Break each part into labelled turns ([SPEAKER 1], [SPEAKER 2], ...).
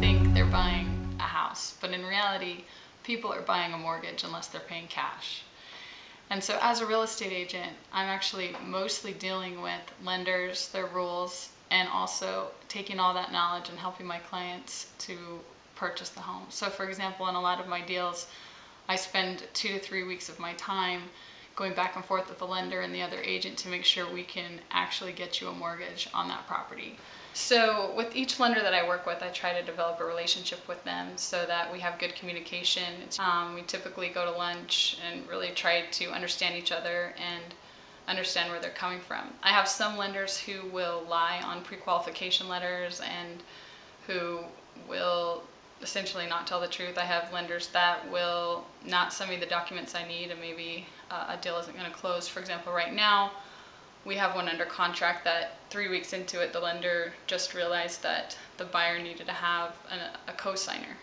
[SPEAKER 1] think they're buying a house, but in reality, people are buying a mortgage unless they're paying cash. And so as a real estate agent, I'm actually mostly dealing with lenders, their rules, and also taking all that knowledge and helping my clients to purchase the home. So for example, in a lot of my deals, I spend 2 to 3 weeks of my time going back and forth with the lender and the other agent to make sure we can actually get you a mortgage on that property. So with each lender that I work with, I try to develop a relationship with them so that we have good communication. We typically go to lunch and really try to understand each other and understand where they're coming from. I have some lenders who will lie on pre-qualification letters and who will essentially not tell the truth. I have lenders that will not send me the documents I need and maybe a deal isn't going to close. For example, right now we have one under contract that 3 weeks into it, the lender just realized that the buyer needed to have a co-signer.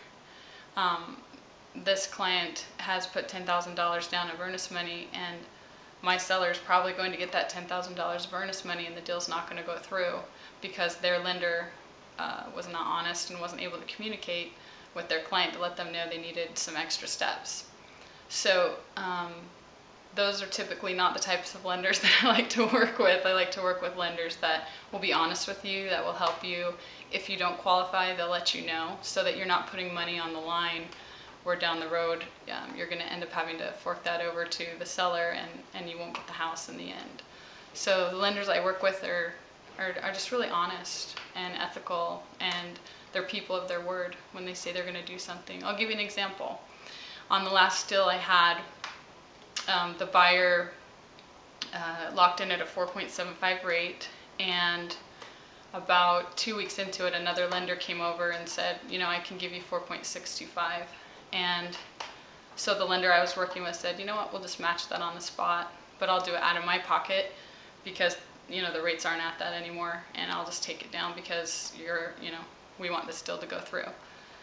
[SPEAKER 1] This client has put $10,000 down of earnest money, and my seller is probably going to get that $10,000 of earnest money, and the deal's not going to go through because their lender was not honest and wasn't able to communicate with their client to let them know they needed some extra steps. So those are typically not the types of lenders that I like to work with. I like to work with lenders that will be honest with you, that will help you. If you don't qualify, they'll let you know so that you're not putting money on the line where down the road you're going to end up having to fork that over to the seller and you won't get the house in the end. So the lenders I work with are just really honest and ethical, and they're people of their word when they say they're going to do something. I'll give you an example. On the last deal I had, the buyer locked in at a 4.75 rate, and about 2 weeks into it, another lender came over and said, you know, I can give you 4.625. And so the lender I was working with said, you know what, we'll just match that on the spot, but I'll do it out of my pocket because, you know, the rates aren't at that anymore, and I'll just take it down because we want this deal to go through.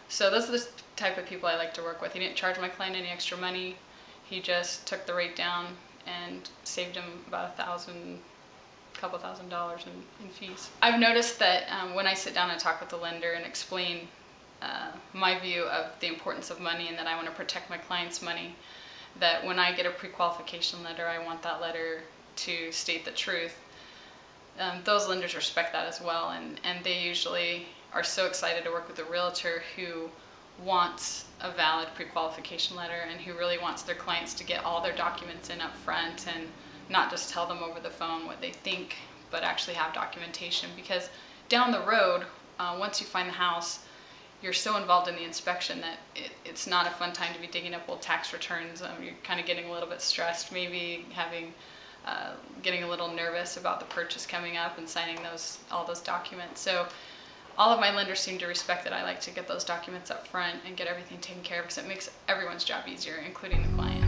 [SPEAKER 1] So those are the type of people I like to work with. He didn't charge my client any extra money. He just took the rate down and saved him about couple thousand dollars in fees. I've noticed that when I sit down and talk with the lender and explain my view of the importance of money and that I want to protect my client's money, that when I get a pre-qualification letter, I want that letter to state the truth. Those lenders respect that as well, and they usually are so excited to work with a realtor who wants a valid pre-qualification letter and who really wants their clients to get all their documents in up front and not just tell them over the phone what they think, but actually have documentation. Because down the road, once you find the house, you're so involved in the inspection that it's not a fun time to be digging up old tax returns. You're kind of getting a little bit stressed, maybe getting a little nervous about the purchase coming up and signing all those documents. So all of my lenders seem to respect that I like to get those documents up front and get everything taken care of because it makes everyone's job easier, including the client.